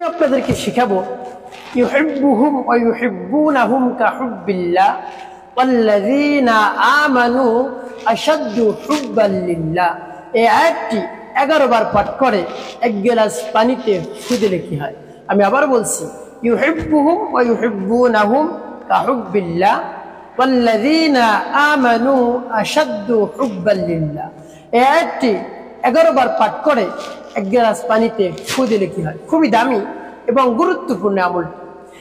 আপনাদেরকে শেখাবো ইউহিব্বুহুম ওয়া ইউহিব্বুনাহুম কাহুব্বিল্লাহ ওয়াল্লাযীনা আমানু আশাদ্দু হুব্বান লিল্লাহ। এই আয়াতটি 11 বার পাঠ করে এক গ্লাস পানিতে ফু দিলে কি হয়। আমি আবার বলছি, ইউহিব্বুহুম ওয়া ইউহিব্বুনাহুম কাহুব্বিল্লাহ ওয়াল্লাযীনা আমানু আশাদ্দু হুব্বান লিল্লাহ। এই আয়াতটি 11 বার পাঠ করে এক গ্লাস পানিতে ফু দিলে কি হয়। খুবই দামি এবং গুরুত্বপূর্ণ আমলটি।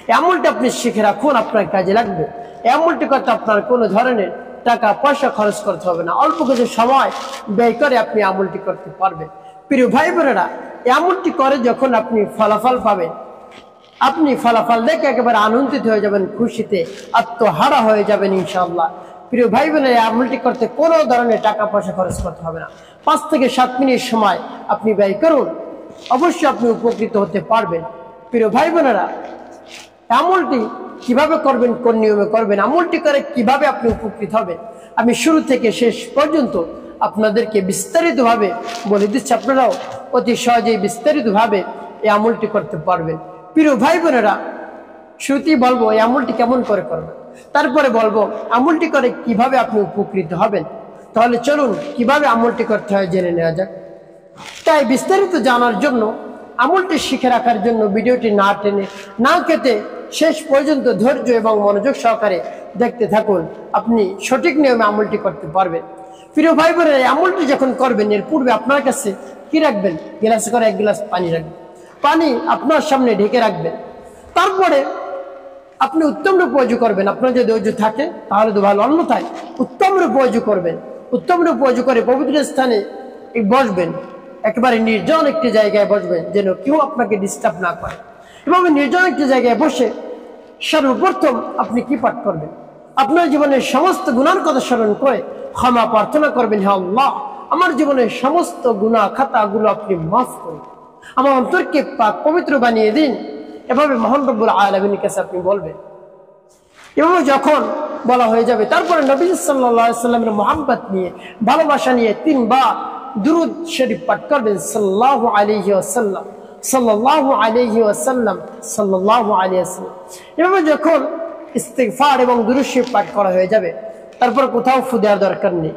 এই আমলটি আপনি শিখে রাখুন, আপনার কাজে লাগবে। এই আমলটি করতে আপনার কোনো ধরনের টাকা পয়সা খরচ করতে হবে না, অল্প কিছু সময় ব্যয় করে আপনি আমলটি করতে পারবেন। প্রিয় ভাই বোনেরা, এই আমলটি করে যখন আপনি ফলাফল পাবেন, আপনি ফলাফল দেখে একেবারে আনন্দিত হয়ে যাবেন, খুশিতে আত্মহারা হয়ে যাবেন ইনশাআল্লাহ। প্রিয় ভাই বোনেরা, এই আমলটি করতে কোনো ধরনের টাকা পয়সা খরচ করতে হবে না। 5 থেকে 7 মিনিট সময় আপনি ব্যয় করুন, অবশ্যই আপনি উপকৃত হতে পারবেন। প্রিয় ভাই বোনেরা, আমলটি কিভাবে করবেন, কোন নিয়মে করবেন, আমলটি করে কিভাবে আপনি উপকৃত হবেন, আমি শুরু থেকে শেষ পর্যন্ত আপনাদেরকে বিস্তারিতভাবে বলে দিচ্ছি। আপনারাও অতি সহজেই বিস্তারিতভাবে এই আমলটি করতে পারবেন। প্রিয় ভাই বোনেরা, শুরুতেই বলবো এই আমলটি কেমন করে করবেন, তারপরে বলবো আমলটি করে কিভাবে আপনি উপকৃত হবেন। তাহলে চলুন কিভাবে আমলটি করতে হয় জেনে নেওয়া যাক। তাই বিস্তারিত জানার জন্য, আমলটি শিখে রাখার জন্য ভিডিওটি না টেনে না কেটে শেষ পর্যন্ত ধৈর্য এবং মনোযোগ সহকারে দেখতে থাকুন, আপনি সঠিক নিয়মে আমলটি করতে পারবেন। প্রিয় ভাই বোনেরা, আমলটি যখন করবেন এর পূর্বে আপনার কাছে কি রাখবেন, গ্লাসে করে 1 গ্লাস পানি রাখবেন। পানি আপনার সামনে ঢেকে রাখবেন। তারপরে আপনি উত্তম রূপে ওযু করবেন। আপনার যদি ওযু থাকে তাহলে তো ভালো, অন্যথায় উত্তম রূপে ওযু করবেন। উত্তম রূপে ওযু করে পবিত্র স্থানে বসবেন, একেবারে নির্জন একটি জায়গায় বসবেন যেন কেউ আপনাকে ডিস্টার্ব না করে। এবং নির্জন একটি জায়গায় বসে সর্বপ্রথম আপনি কি পাঠ করবেন, আপনার জীবনের সমস্ত গুনার কথা স্মরণ করে ক্ষমা প্রার্থনা করবেন, হে আল্লাহ, আমার জীবনের সমস্ত গুনাহ খাতাগুলো আপনি মাফ করুন, আমার অন্তরকে পাক পবিত্র বানিয়ে দিন। এভাবে মহান রব্বুল আলামিনের কাছে আপনি বলবেন। এভাবে যখন বলা হয়ে যাবে, তারপরে নবী সাল্লাল্লাহু আলাইহি ওয়াসাল্লামের মুহাব্বত নিয়ে, ভালোবাসা নিয়ে 3 বার দুরূদ শরীফ পাঠ করবেন, সাল্লাল্লাহু আলাইহি ওয়াসাল্লাম, সাল্লাল্লাহু আলাইহি ওয়াসাল্লাম, সাল্লাল্লাহু আলাইহি ওয়াসাল্লাম। এভাবে যখন ইস্তিগফার এবং দুরূদ শরীফ পাঠ করা হয়ে যাবে, তারপর কোথাও ফু দেওয়ার দরকার নেই।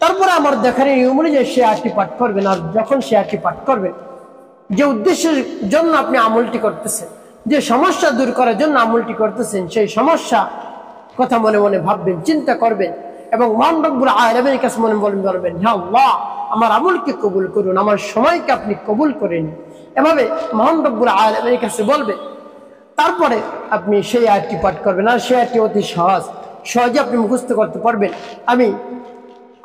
তারপরে আমার দেখার নিয়ম অনুযায়ী সে আয়াতটি পাঠ করবেন। আর যখন সে আয়াতটি পাঠ করবেন, যে উদ্দেশ্যের জন্য আপনি আমলটি করতেছেন, যে সমস্যা দূর করার জন্য আমলটি করতেছেন, সেই সমস্যা কথা মনে মনে ভাববেন, চিন্তা করবেন এবং মহান রব্বুল আলামিনের কাছে মনে মনে বলবেন, হে আল্লাহ, আমার আমলকে কবুল করুন, আমার সময়কে আপনি কবুল করে নিন। এভাবে মহান রব্বুল আলামিনের কাছে বলবেন। তারপরে আপনি সেই আয়াতটি পাঠ করবেন। আর সেই আয়াতটি অতি সহজে আপনি মুখস্থ করতে পারবেন। আমি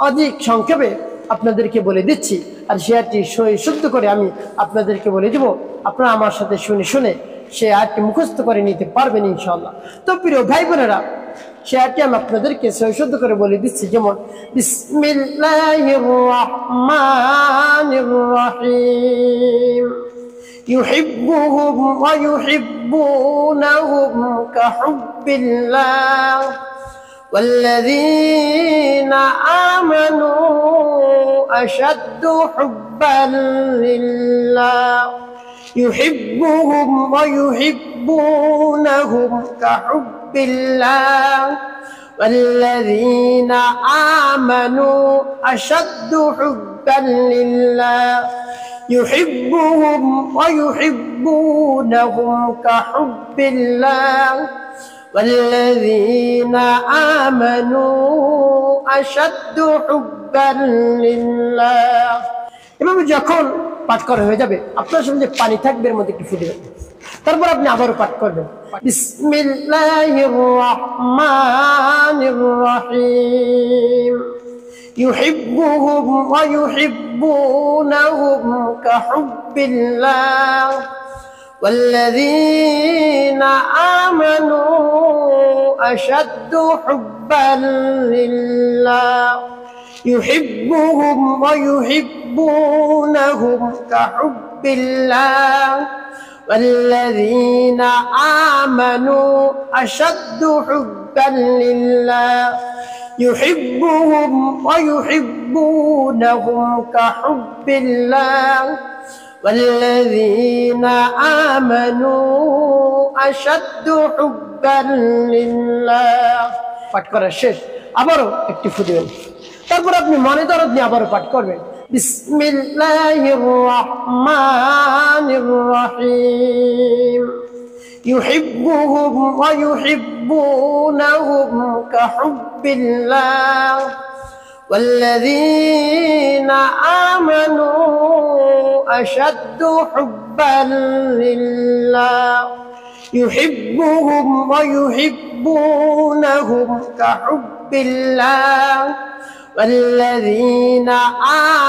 অধিক সংক্ষেপে আপনাদেরকে বলে দিচ্ছি, আর সে আয়াতটি শুদ্ধ করে আমি আপনাদেরকে বলে দিব। আপনারা আমার সাথে শুনে শুনে সে আয়াতটি মুখস্থ করে নিতে পারবেন ইনশাআল্লাহ। তো প্রিয় ভাই বোনেরা, সে আয়াতটি আমি আপনাদেরকে শুদ্ধ করে বলে দিচ্ছি। যেমন, বিসমিল্লাহির রহমানির রহিম, ইউহিব্বুহুম ওয়া ইউহিব্বুনাহুম কাহুব্বিল্লাহ والذين آمنوا أشد حبا لله يحبهم ويحبونهم كحب الله والذين آمنوا أشد حبا لله يحبهم ويحبونهم كحب الله والذين آمنوا أشد حبا لله। এভাবে যখন পাঠ করা হয়ে যাবে, আপনার সামনে পানি থাকবে, এর মধ্যে একটু ফুটে যাবে। তারপর আপনি আবারও পাঠ করবেন, বিসমিল্লাহির রহমানির রহিম, ইউহিব্বুহুম ওয়া ইউহিব্বুনাহুম কাহুব্বিল্লাহ والذين آمنوا أشد حبا لله يحبهم ويحبونهم كحب الله والذين آمنوا أشد حبا لله يحبهم ويحبونهم كحب الله والذين آمنوا أشد حبا لله পাঠ করা শেষ আবারও একটি ফু দিবেন তারপর আপনি মনে দরদ নিয়ে আবারও পাঠ করবেন বিসমিল্লাহির রহমানির রহিম يحبهم ويحبونهم كحب الله والذين آمنوا أشد حبا لله يحبهم ويحبونهم كحب الله والذين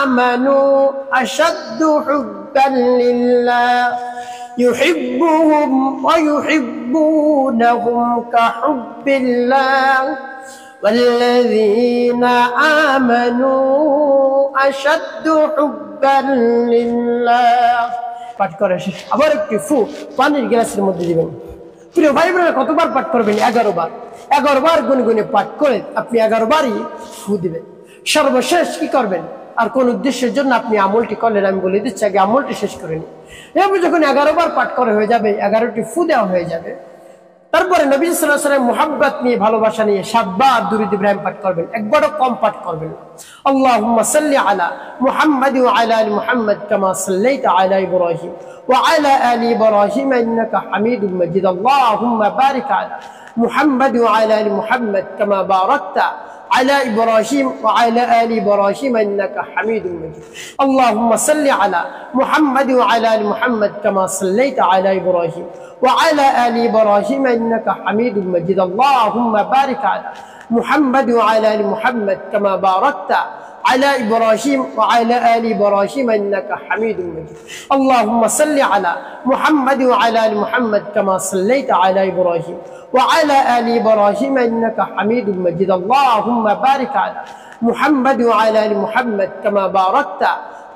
آمنوا أشد حبا لله يحبهم ويحبونهم كحب الله والذين آمنوا أشد حبا لله পাঠ করা শেষ আবার একটি ফু পানির গ্লাসের মধ্যে দিবেন প্রিয় ভাই বোনেরা কতবার পাঠ করবেন 11 বার 11 বার গুনগুনে পাঠ করে আপনি 11 বারই ফু দিবেন সর্বশেষ কি করবেন আর কোন উদ্দেশ্যের জন্য আপনি আমলটি করলেন আমি বলে দিচ্ছি আগে আমলটি শেষ করে নিন এরপর যখন 11 বার পাঠ করা হয়ে যাবে 11টি ফু দেওয়া হয়ে যাবে তারপরে নবী সাল্লাল্লাহু আলাইহি ওয়াসাল্লাম মুহাব্বত নিয়ে ভালোবাসা নিয়ে 7 বার দুরূদ ইব্রাহিম পাঠ করবেন একবারও কম পাঠ করবেন আল্লাহুম্মা সাল্লি আলা মুহাম্মাদ ওয়া আলা আলি মুহাম্মাদ কামা সাল্লাইতা আলা ইব্রাহিম ওয়া আলা আলি ইব্রাহিম ইন্নাকা হামিদুম মাজিদ আল্লাহুম্মা বারিক আলা মুহাম্মাদ ওয়া আলা আলি মুহাম্মাদ কামা বারাকতা على إبراهيم وعلى آل إبراهيم إنك حميد مجيد اللهم صل على محمد وعلى آل محمد كما صليت على إبراهيم وعلى آل إبراهيم إنك حميد مجيد اللهم بارك على محمد وعلى آل محمد كما باركت على إبراهيم وعلى آل إبراهيم إنك حميد مجيد اللهم صل على محمد وعلى آل محمد كما صليت على إبراهيم وعلى آل إبراهيم إنك حميد مجيد اللهم بارك على محمد وعلى آل محمد كما باركت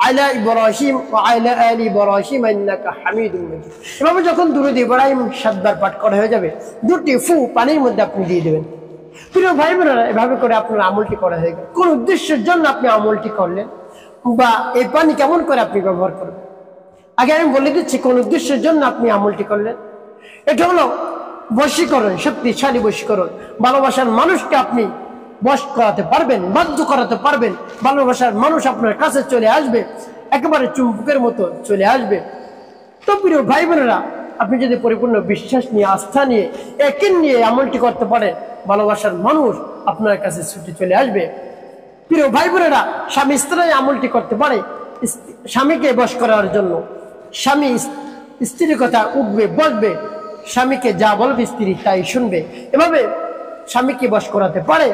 على إبراهيم وعلى آل إبراهيم إنك حميد مجيد এভাবে যখন দুরূদ ইব্রাহিম 7 বার পাঠ করা হয়ে যাবে দুটি ফু পানির মধ্যে আপনি দিয়ে দিবেন প্রিয় ভাই বোনেরা এভাবে করে আপনার আমলটি করা হয়ে গেল কোন উদ্দেশ্যের জন্য আপনি আমলটি করলেন বা এই পানি কেমন করে আপনি ব্যবহার করবেন আগে আমি বলে দিচ্ছি কোন উদ্দেশ্যের জন্য আপনি আমলটি করলেন এটা হলো বশীকরণ শক্তিশালী বশীকরণ ভালোবাসার মানুষকে আপনি বশ করাতে পারবেন বাধ্য করাতে পারবেন ভালোবাসার মানুষ আপনার কাছে চলে আসবে একেবারে চুম্বকের মতো চলে আসবে তো প্রিয় ভাই বোনেরা আপনি যদি পরিপূর্ণ বিশ্বাস নিয়ে আস্থা নিয়ে একই নিয়ে আমলটি করতে পারেন ভালোবাসার মানুষ আপনার কাছে ছুটে চলে আসবে প্রিয় ভাই বোনেরা স্বামী স্ত্রী আমলটি করতে পারে স্বামীকে বশ করার জন্য স্বামী স্ত্রীর কথা উঠবে বলবে স্বামীকে যা বলবে স্ত্রী তাই শুনবে এভাবে স্বামীকে বশ করাতে পারে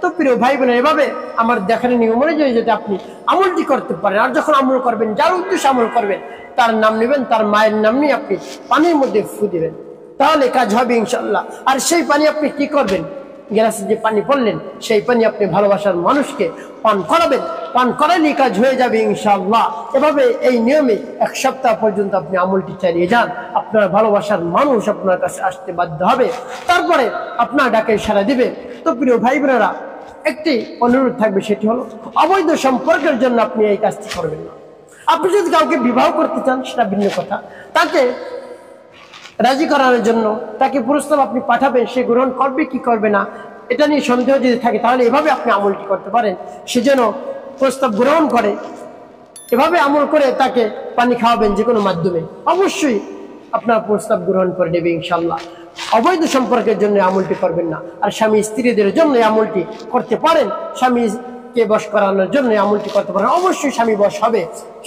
তো প্রিয় ভাই বোনেরা এভাবে আমার দেখার নিয়ম অনুযায়ী যদি আপনি আমলটি করতে পারেন আর যখন আমল করবেন যার উদ্দেশ্যে আমল করবেন তার নাম নেবেন তার মায়ের নাম নিয়ে আপনি পানির মধ্যে ফু দিবেন তাহলে কাজ হবে ইনশাআল্লাহ আর সেই পানি আপনি কি করবেন গ্লাসে যে পানি পড়লেন সেই পানি আপনি ভালোবাসার মানুষকে পান করাবেন পান করালেই কাজ হয়ে যাবে ইনশাআল্লাহ এভাবে এই নিয়মে 1 সপ্তাহ পর্যন্ত আপনি আমলটি চালিয়ে যান আপনার ভালোবাসার মানুষ আপনার কাছে আসতে বাধ্য হবে তারপরে আপনার ডাকে সাড়া দিবে তো প্রিয় ভাই বোনেরা একটি অনুরোধ থাকবে সেটি হলো অবৈধ সম্পর্কের জন্য আপনি এই কাজটি করবেন না আপনি যদি কাউকে বিবাহ করতে চান সেটা ভিন্ন কথা তাকে রাজি করানোর জন্য তাকে প্রস্তাব আপনি পাঠাবেন সে গ্রহণ করবে কি করবে না এটা নিয়ে সন্দেহ যদি থাকে তাহলে এভাবে আপনি আমলটি করতে পারেন সে যেন প্রস্তাব গ্রহণ করে এভাবে আমল করে তাকে পানি খাওয়াবেন যে কোনো মাধ্যমে অবশ্যই আপনার প্রস্তাব গ্রহণ করে নেবে ইনশাআল্লাহ অবৈধ সম্পর্কের জন্য আমলটি করবেন না আর স্বামী স্ত্রীদের জন্য আমলটি করতে পারেন স্বামীকে বশ করানোর জন্য আমলটি করতে পারেন অবশ্যই স্বামী বশ হবে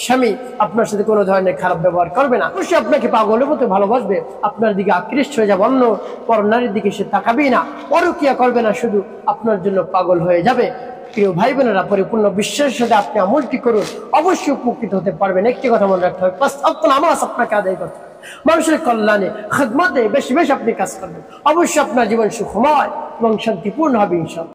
স্বামী আপনার সাথে কোনো ধরনের খারাপ ব্যবহার করবে না অবশ্যই আপনাকে পাগলের মতো ভালোবাসবে আপনার দিকে আকৃষ্ট হয়ে যাবে অন্য পর নারীর দিকে সে তাকাবেই না পরকীয়া করবে না শুধু আপনার জন্য পাগল হয়ে যাবে প্রিয় ভাই বোনেরা পরিপূর্ণ বিশ্বাসের সাথে আপনি আমলটি করুন অবশ্যই উপকৃত হতে পারবেন একটি কথা মনে রাখতে হবে নামাজ আপনাকে আদায় করতে হবে মানুষের কল্যাণে খিদমতে বেশি বেশি আপনি কাজ করবেন অবশ্যই আপনার জীবন সুখময় এবং শান্তিপূর্ণ হবে ইনশাআল্লাহ